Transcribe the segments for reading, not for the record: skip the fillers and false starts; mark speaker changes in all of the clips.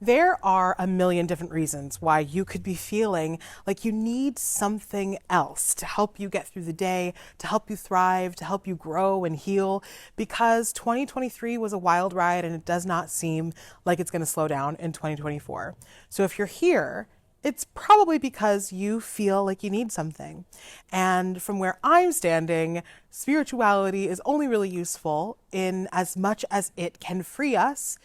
Speaker 1: There are a million different reasons why you could be feeling like you need something else to help you get through the day, to help you thrive, to help you grow and heal, because 2023 was a wild ride and it does not seem like it's going to slow down in 2024. So if you're here, it's probably because you feel like you need something. And from where I'm standing, spirituality is only really useful in as much as it can free us,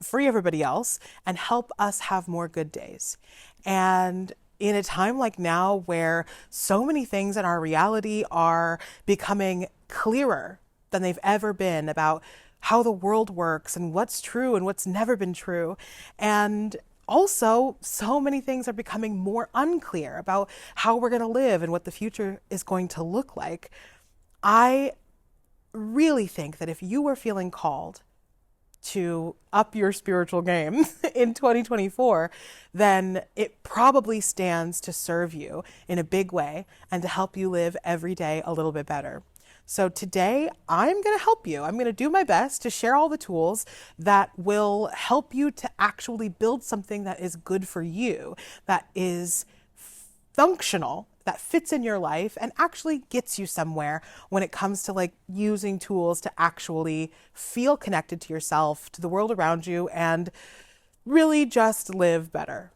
Speaker 1: free everybody else, and help us have more good days. And in a time like now where so many things in our reality are becoming clearer than they've ever been about how the world works and what's true and what's never been true, and also so many things are becoming more unclear about how we're going to live and what the future is going to look like, I really think that if you were feeling called to up your spiritual game in 2024, then it probably stands to serve you in a big way and to help you live every day a little bit better. So today I'm going to help you. I'm going to do my best to share all the tools that will help you to actually build something that is good for you, that is functional, that fits in your life and actually gets you somewhere when it comes to like using tools to actually feel connected to yourself, to the world around you, and really just live better.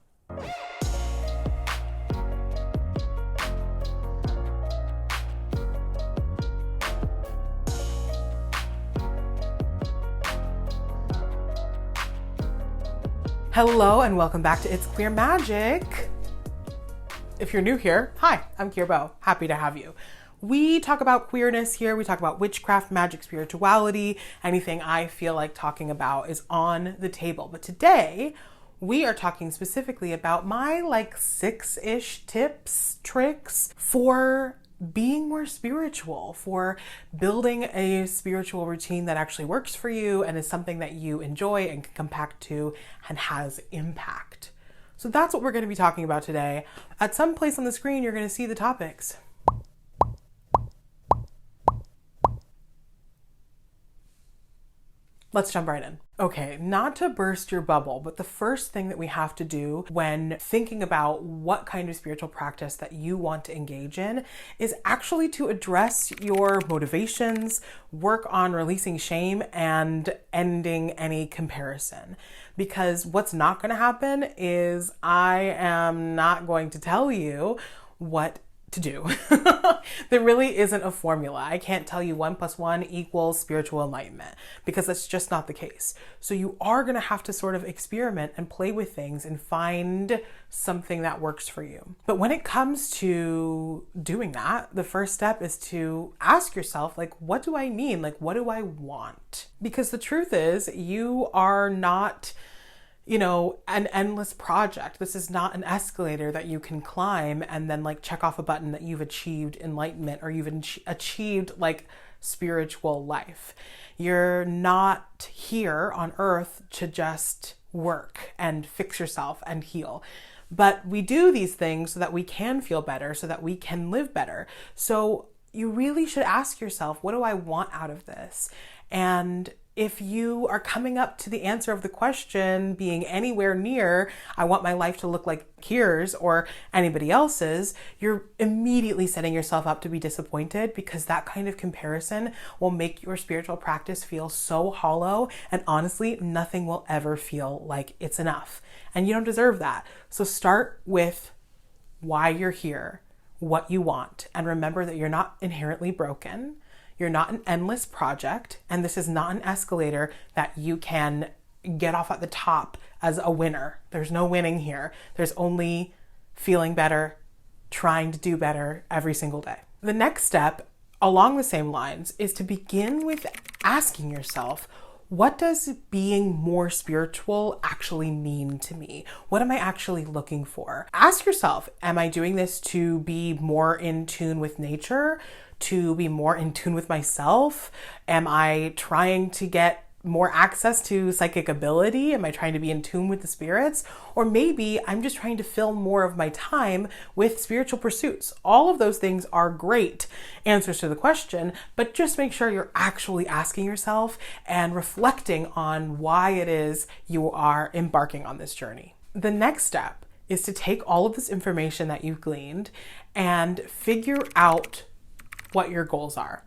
Speaker 1: Hello and welcome back to It's Queer Magic. If you're new here, hi, I'm Kierbo. Happy to have you. We talk about queerness here. We talk about witchcraft, magic, spirituality. Anything I feel like talking about is on the table. But today we are talking specifically about my like 6-ish tips, tricks for being more spiritual, for building a spiritual routine that actually works for you and is something that you enjoy and can come back to and has impact. So that's what we're going to be talking about today. At some place on the screen, you're going to see the topics. Let's jump right in. Okay, not to burst your bubble, but the first thing that we have to do when thinking about what kind of spiritual practice that you want to engage in is actually to address your motivations, work on releasing shame, and ending any comparison. Because what's not going to happen is I am not going to tell you what to do. There really isn't a formula. I can't tell you 1 + 1 equals spiritual enlightenment because that's just not the case. So you are going to have to sort of experiment and play with things and find something that works for you. But when it comes to doing that, the first step is to ask yourself, like, what do I need? Like, what do I want? Because the truth is, you are not an endless project. This is not an escalator that you can climb and then like check off a button that you've achieved enlightenment or you've achieved like spiritual life. You're not here on earth to just work and fix yourself and heal. But we do these things so that we can feel better, so that we can live better. So you really should ask yourself, what do I want out of this? And if you are coming up to the answer of the question being anywhere near, I want my life to look like Kier's or anybody else's, you're immediately setting yourself up to be disappointed because that kind of comparison will make your spiritual practice feel so hollow, and honestly, nothing will ever feel like it's enough. And you don't deserve that. So start with why you're here, what you want, and remember that you're not inherently broken. You're not an endless project, and this is not an escalator that you can get off at the top as a winner. There's no winning here. There's only feeling better, trying to do better every single day. The next step along the same lines is to begin with asking yourself, what does being more spiritual actually mean to me? What am I actually looking for? Ask yourself, am I doing this to be more in tune with nature? To be more in tune with myself? Am I trying to get more access to psychic ability? Am I trying to be in tune with the spirits? Or maybe I'm just trying to fill more of my time with spiritual pursuits. All of those things are great answers to the question, but just make sure you're actually asking yourself and reflecting on why it is you are embarking on this journey. The next step is to take all of this information that you've gleaned and figure out what your goals are.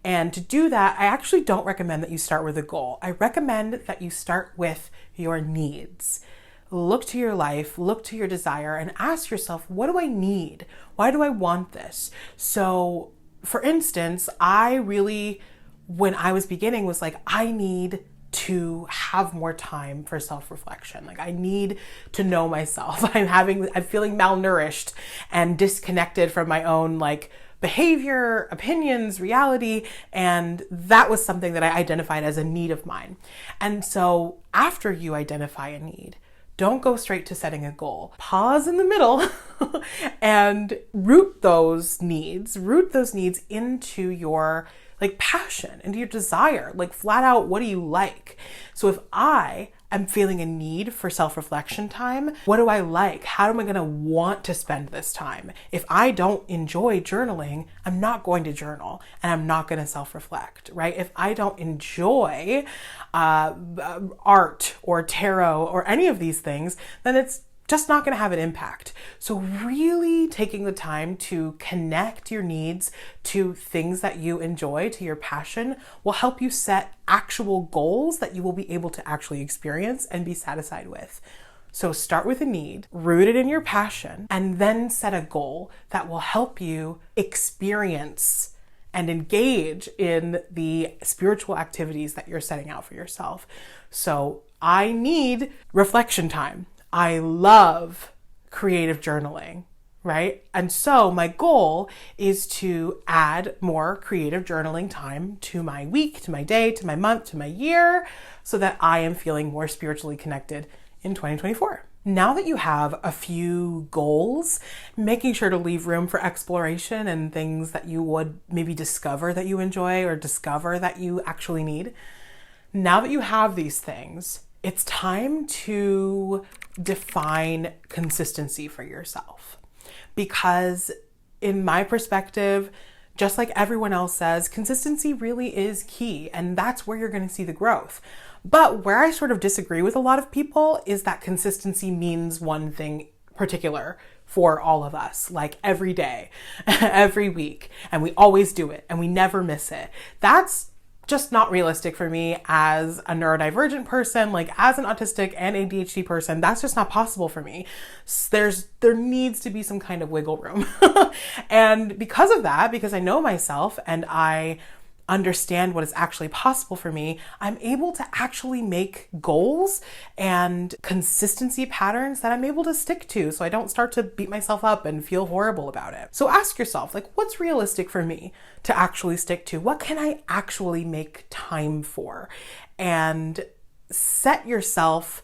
Speaker 1: And to do that, I actually don't recommend that you start with a goal. I recommend that you start with your needs. Look to your life, look to your desire, and ask yourself, what do I need? Why do I want this? So, for instance, when I was beginning, was like, I need to have more time for self-reflection. Like, I need to know myself. I'm feeling malnourished and disconnected from my own behavior, opinions, reality, and that was something that I identified as a need of mine. And so after you identify a need, don't go straight to setting a goal. Pause in the middle and root those needs into your passion, into your desire, flat out, what do you like? So if I am feeling a need for self-reflection time, what do I like? How am I going to want to spend this time? If I don't enjoy journaling, I'm not going to journal and I'm not going to self-reflect, right? If I don't enjoy art or tarot or any of these things, then it's just not going to have an impact. So really taking the time to connect your needs to things that you enjoy, to your passion, will help you set actual goals that you will be able to actually experience and be satisfied with. So start with a need, root it in your passion, and then set a goal that will help you experience and engage in the spiritual activities that you're setting out for yourself. So I need reflection time. I love creative journaling, right? And so my goal is to add more creative journaling time to my week, to my day, to my month, to my year, so that I am feeling more spiritually connected in 2024. Now that you have a few goals, making sure to leave room for exploration and things that you would maybe discover that you enjoy or discover that you actually need. Now that you have these things, it's time to define consistency for yourself. Because in my perspective, just like everyone else says, consistency really is key, and that's where you're going to see the growth. But where I sort of disagree with a lot of people is that consistency means one thing particular for all of us, like every day, every week, and we always do it and we never miss it. That's just not realistic for me as a neurodivergent person, as an autistic and ADHD person. That's just not possible for me. There needs to be some kind of wiggle room. And because of that, because I know myself and I understand what is actually possible for me, I'm able to actually make goals and consistency patterns that I'm able to stick to, so I don't start to beat myself up and feel horrible about it. So ask yourself, what's realistic for me to actually stick to? What can I actually make time for? And set yourself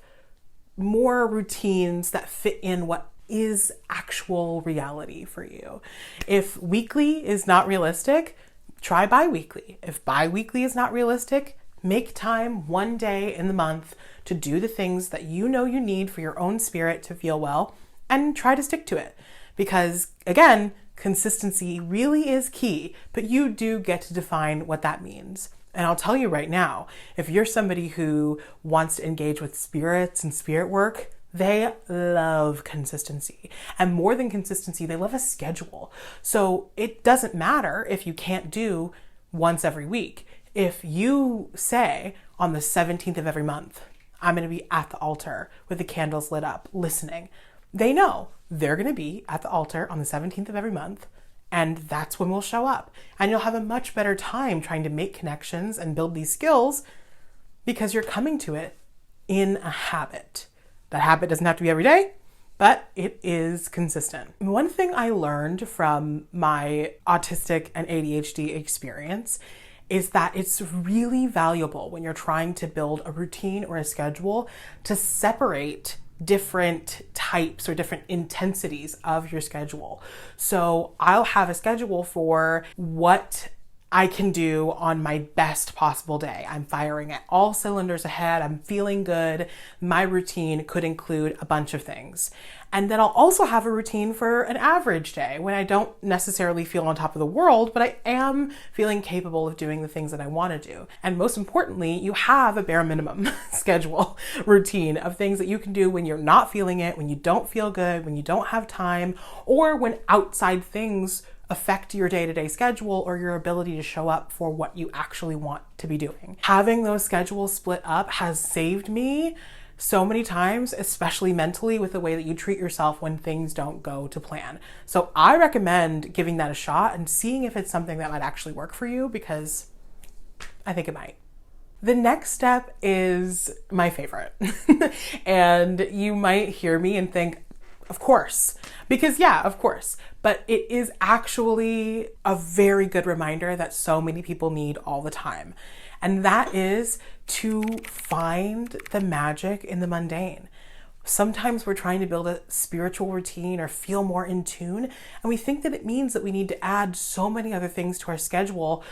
Speaker 1: more routines that fit in what is actual reality for you. If weekly is not realistic, try bi-weekly. If bi-weekly is not realistic, make time one day in the month to do the things that you know you need for your own spirit to feel well, and try to stick to it. Because again, consistency really is key, but you do get to define what that means. And I'll tell you right now, if you're somebody who wants to engage with spirits and spirit work, they love consistency. And more than consistency, they love a schedule. So it doesn't matter if you can't do once every week. If you say on the 17th of every month, I'm going to be at the altar with the candles lit up, listening, they know they're going to be at the altar on the 17th of every month. And that's when we'll show up. And you'll have a much better time trying to make connections and build these skills because you're coming to it in a habit. That habit doesn't have to be every day, but it is consistent. One thing I learned from my autistic and ADHD experience is that it's really valuable when you're trying to build a routine or a schedule to separate different types or different intensities of your schedule. So I'll have a schedule for what I can do on my best possible day. I'm firing at all cylinders ahead. I'm feeling good. My routine could include a bunch of things. And then I'll also have a routine for an average day when I don't necessarily feel on top of the world, but I am feeling capable of doing the things that I want to do. And most importantly, you have a bare minimum schedule routine of things that you can do when you're not feeling it, when you don't feel good, when you don't have time, or when outside things affect your day-to-day schedule or your ability to show up for what you actually want to be doing. Having those schedules split up has saved me so many times, especially mentally, with the way that you treat yourself when things don't go to plan. So I recommend giving that a shot and seeing if it's something that might actually work for you, because I think it might. The next step is my favorite. And you might hear me and think, of course, because yeah, of course. But it is actually a very good reminder that so many people need all the time. And that is to find the magic in the mundane. Sometimes we're trying to build a spiritual routine or feel more in tune, and we think that it means that we need to add so many other things to our schedule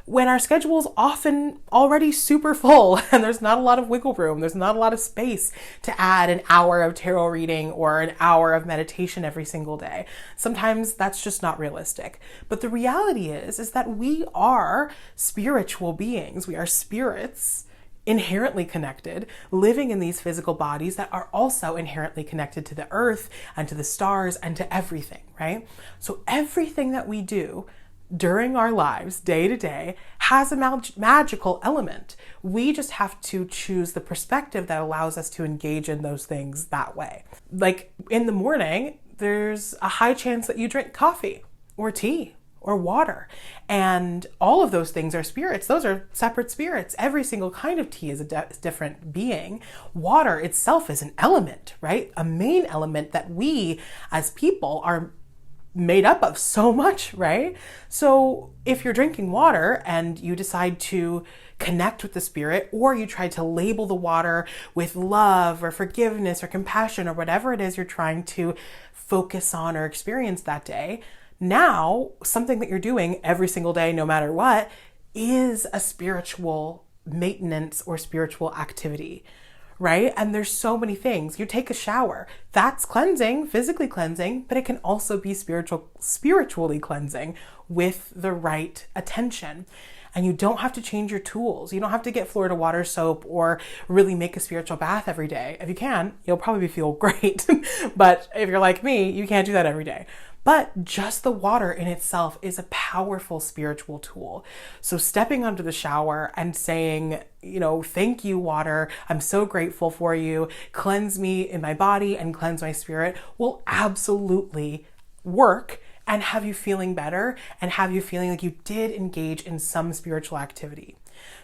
Speaker 1: when our schedule is often already super full and there's not a lot of wiggle room. There's not a lot of space to add an hour of tarot reading or an hour of meditation every single day. Sometimes that's just not realistic. But the reality is that we are spiritual beings. We are spirits inherently connected, living in these physical bodies that are also inherently connected to the earth and to the stars and to everything, right? So everything that we do during our lives, day to day, has a magical element. We just have to choose the perspective that allows us to engage in those things that way. Like in the morning, there's a high chance that you drink coffee or tea or water. And all of those things are spirits. Those are separate spirits. Every single kind of tea is a different being. Water itself is an element, right? A main element that we as people are made up of so much, right? So if you're drinking water and you decide to connect with the spirit, or you try to label the water with love or forgiveness or compassion or whatever it is you're trying to focus on or experience that day, now something that you're doing every single day, no matter what, is a spiritual maintenance or spiritual activity. Right? And there's so many things. You take a shower. That's cleansing, physically cleansing, but it can also be spiritually cleansing with the right attention. And you don't have to change your tools. You don't have to get Florida water soap or really make a spiritual bath every day. If you can, you'll probably feel great. But if you're like me, you can't do that every day. But just the water in itself is a powerful spiritual tool. So stepping under the shower and saying, thank you, water. I'm so grateful for you. Cleanse me in my body and cleanse my spirit will absolutely work and have you feeling better and have you feeling like you did engage in some spiritual activity.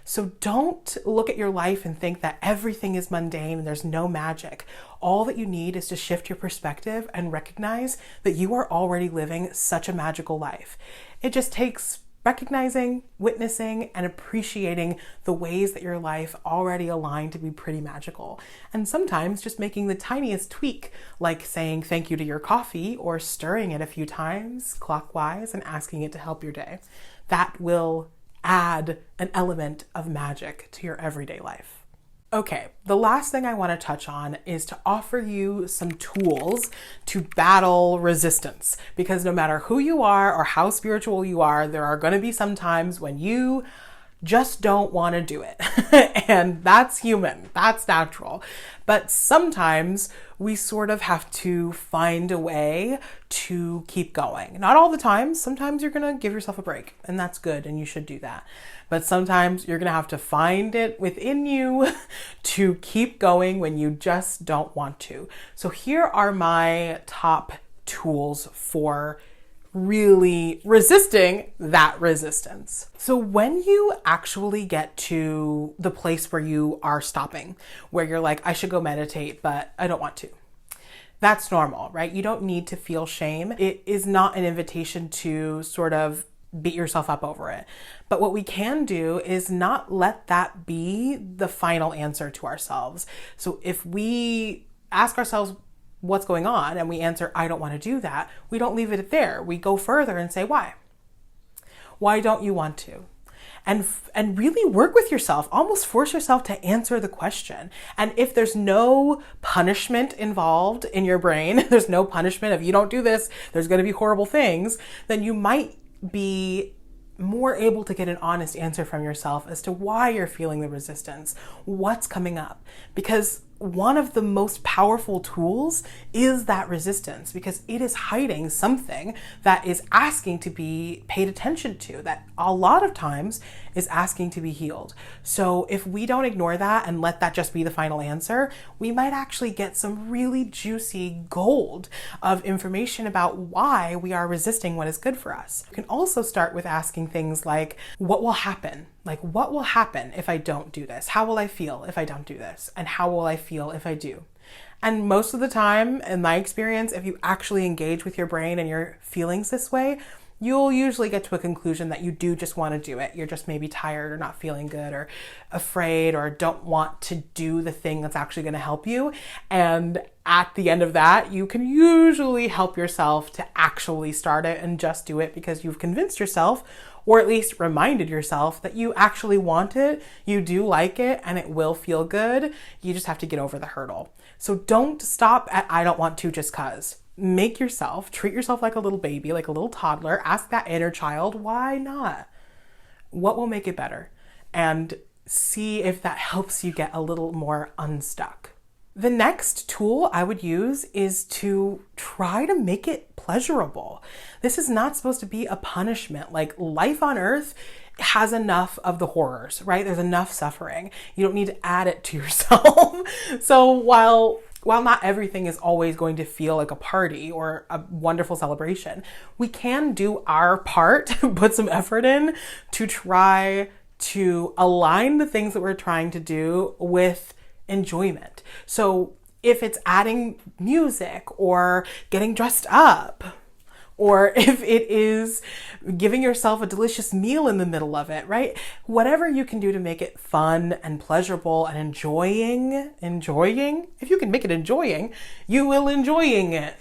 Speaker 1: So don't look at your life and think that everything is mundane and there's no magic. All that you need is to shift your perspective and recognize that you are already living such a magical life. It just takes recognizing, witnessing, and appreciating the ways that your life already aligned to be pretty magical. And sometimes just making the tiniest tweak, like saying thank you to your coffee or stirring it a few times clockwise and asking it to help your day. That will add an element of magic to your everyday life. Okay, the last thing I want to touch on is to offer you some tools to battle resistance. Because no matter who you are or how spiritual you are, there are going to be some times when you just don't want to do it. And that's human, that's natural. But sometimes we sort of have to find a way to keep going. Not all the time. Sometimes you're going to give yourself a break, and that's good, and you should do that. But sometimes you're going to have to find it within you to keep going when you just don't want to. So here are my top tools for really resisting that resistance. So when you actually get to the place where you are stopping, where you're like, I should go meditate, but I don't want to. That's normal, right? You don't need to feel shame. It is not an invitation to sort of beat yourself up over it. But what we can do is not let that be the final answer to ourselves. So if we ask ourselves, what's going on? And we answer, I don't want to do that. We don't leave it there. We go further and say, why? Why don't you want to? and really work with yourself, almost force yourself to answer the question. And if there's no punishment involved in your brain, there's no punishment. If you don't do this, there's going to be horrible things, then you might be more able to get an honest answer from yourself as to why you're feeling the resistance, what's coming up. Because one of the most powerful tools is that resistance, because it is hiding something that is asking to be paid attention to, that a lot of times is asking to be healed. So if we don't ignore that and let that just be the final answer, we might actually get some really juicy gold of information about why we are resisting what is good for us. You can also start with asking things like, what will happen? Like, what will happen if I don't do this? How will I feel if I don't do this? And how will I feel if I do? And most of the time, in my experience, if you actually engage with your brain and your feelings this way, you'll usually get to a conclusion that you do just want to do it. You're just maybe tired or not feeling good or afraid or don't want to do the thing that's actually going to help you. And at the end of that, you can usually help yourself to actually start it and just do it because you've convinced yourself, or at least reminded yourself, that you actually want it, you do like it, and it will feel good. You just have to get over the hurdle. So don't stop at I don't want to just cause. Treat yourself like a little baby, like a little toddler. Ask that inner child, why not? What will make it better? And see if that helps you get a little more unstuck. The next tool I would use is to try to make it pleasurable. This is not supposed to be a punishment. Like, life on earth has enough of the horrors, right? There's enough suffering. You don't need to add it to yourself. So while not everything is always going to feel like a party or a wonderful celebration, we can do our part, put some effort in to try to align the things that we're trying to do with enjoyment. So if it's adding music or getting dressed up, or if it is giving yourself a delicious meal in the middle of it, right? Whatever you can do to make it fun and pleasurable and enjoying. If you can make it enjoying, you will enjoying it.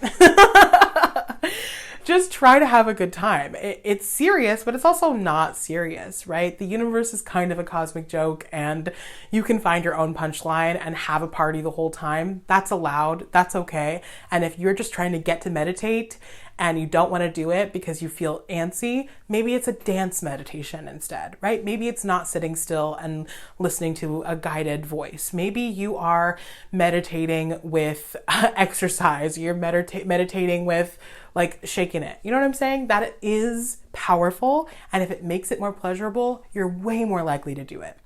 Speaker 1: Just try to have a good time. It's serious, but it's also not serious, right? The universe is kind of a cosmic joke, and you can find your own punchline and have a party the whole time. That's allowed. That's okay. And if you're just trying to get to meditate and you don't want to do it because you feel antsy, maybe it's a dance meditation instead, right? Maybe it's not sitting still and listening to a guided voice. Maybe you are meditating with exercise. You're meditating with like shaking it. You know what I'm saying? That is powerful. And if it makes it more pleasurable, you're way more likely to do it.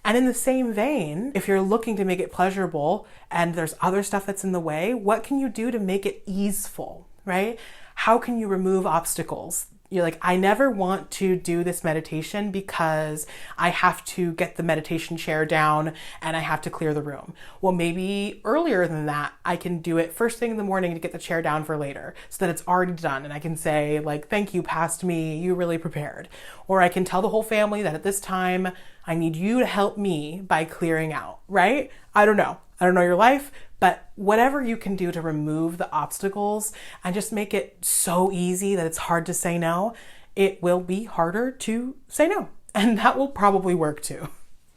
Speaker 1: And in the same vein, if you're looking to make it pleasurable and there's other stuff that's in the way, what can you do to make it easeful, right? How can you remove obstacles? You're like, I never want to do this meditation because I have to get the meditation chair down and I have to clear the room. Well, maybe earlier than that, I can do it first thing in the morning to get the chair down for later so that it's already done. And I can say like, thank you, past me, you really prepared. Or I can tell the whole family that at this time, I need you to help me by clearing out, right? I don't know your life, but whatever you can do to remove the obstacles and just make it so easy that it's hard to say no, it will be harder to say no. And that will probably work too.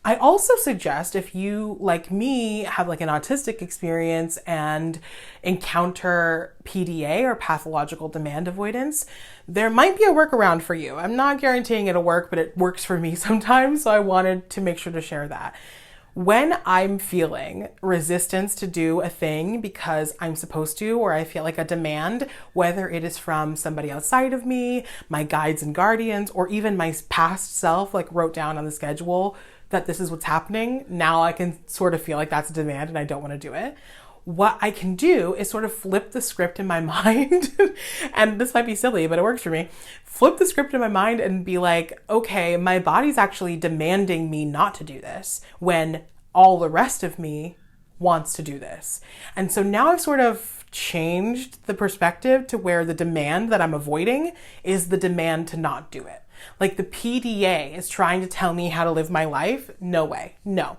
Speaker 1: I also suggest if you, like me, have like an autistic experience and encounter PDA or pathological demand avoidance, there might be a workaround for you. I'm not guaranteeing it'll work, but it works for me sometimes. So I wanted to make sure to share that. When I'm feeling resistance to do a thing because I'm supposed to, or I feel like a demand, whether it is from somebody outside of me, my guides and guardians, or even my past self, like wrote down on the schedule that this is what's happening, now I can sort of feel like that's a demand and I don't want to do it. What I can do is sort of flip the script in my mind, and this might be silly, but it works for me. Flip the script in my mind and be like, okay, my body's actually demanding me not to do this when all the rest of me wants to do this. And so now I've sort of changed the perspective to where the demand that I'm avoiding is the demand to not do it. Like the PDA is trying to tell me how to live my life. No way. No.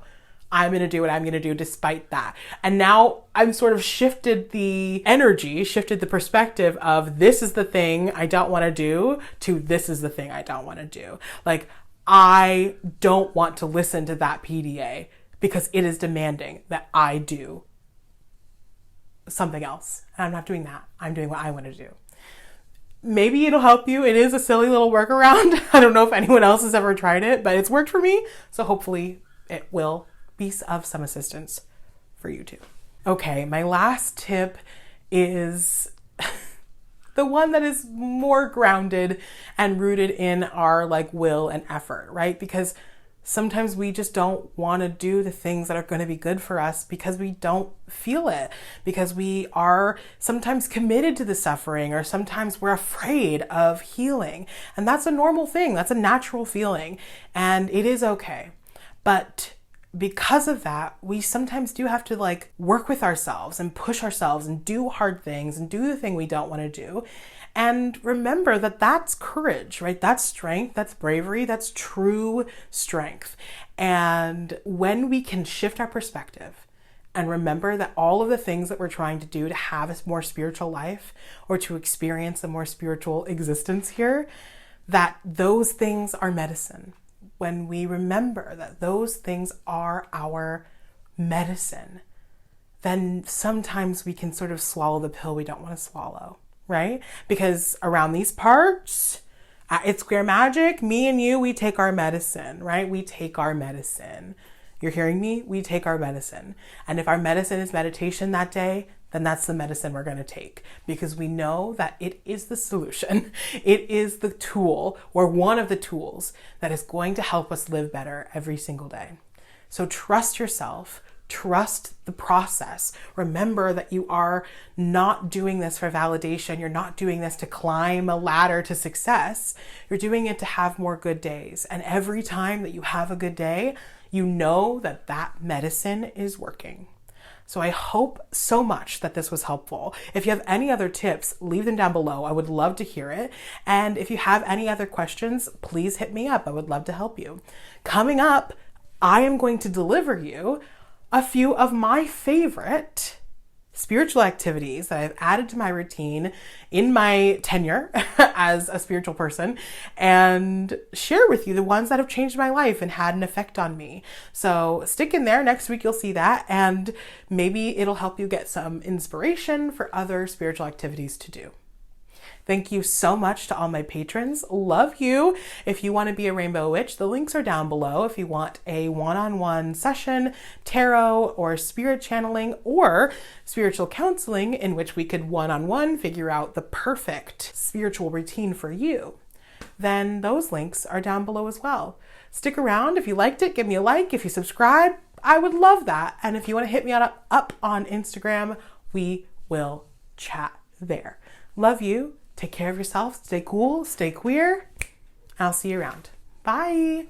Speaker 1: I'm going to do what I'm going to do despite that. And now I'm sort of shifted the energy, shifted the perspective of this is the thing I don't want to do to this is the thing I don't want to do. Like I don't want to listen to that PDA because it is demanding that I do something else. And I'm not doing that. I'm doing what I want to do. Maybe it'll help you. It is a silly little workaround. I don't know if anyone else has ever tried it, but it's worked for me. So hopefully it will be of some assistance for you too. Okay, my last tip is the one that is more grounded and rooted in our will and effort, right? Because sometimes we just don't want to do the things that are going to be good for us because we don't feel it, because we are sometimes committed to the suffering, or sometimes we're afraid of healing. And that's a normal thing. That's a natural feeling. And it is okay. But because of that, we sometimes do have to work with ourselves and push ourselves and do hard things and do the thing we don't want to do. And remember that that's courage, right? That's strength, that's bravery, that's true strength. And when we can shift our perspective and remember that all of the things that we're trying to do to have a more spiritual life or to experience a more spiritual existence here, that those things are medicine. When we remember that those things are our medicine, then sometimes we can sort of swallow the pill we don't want to swallow, right? Because around these parts, at Square Magic, me and you, we take our medicine, right? We take our medicine. You're hearing me? We take our medicine. And if our medicine is meditation that day, then that's the medicine we're going to take, because we know that it is the solution. It is the tool, or one of the tools, that is going to help us live better every single day. So trust yourself. Trust the process. Remember that you are not doing this for validation. You're not doing this to climb a ladder to success. You're doing it to have more good days. And every time that you have a good day, you know that that medicine is working. So I hope so much that this was helpful. If you have any other tips, leave them down below. I would love to hear it. And if you have any other questions, please hit me up. I would love to help you. Coming up, I am going to deliver you a few of my favorite spiritual activities that I've added to my routine in my tenure as a spiritual person, and share with you the ones that have changed my life and had an effect on me. So stick in there. Next week you'll see that, and maybe it'll help you get some inspiration for other spiritual activities to do. Thank you so much to all my patrons. Love you. If you want to be a rainbow witch, the links are down below. If you want a one-on-one session, tarot or spirit channeling, or spiritual counseling in which we could one-on-one figure out the perfect spiritual routine for you, then those links are down below as well. Stick around. If you liked it, give me a like. If you subscribe, I would love that. And if you want to hit me up on Instagram, we will chat there. Love you. Take care of yourself. Stay cool. Stay queer. I'll see you around. Bye.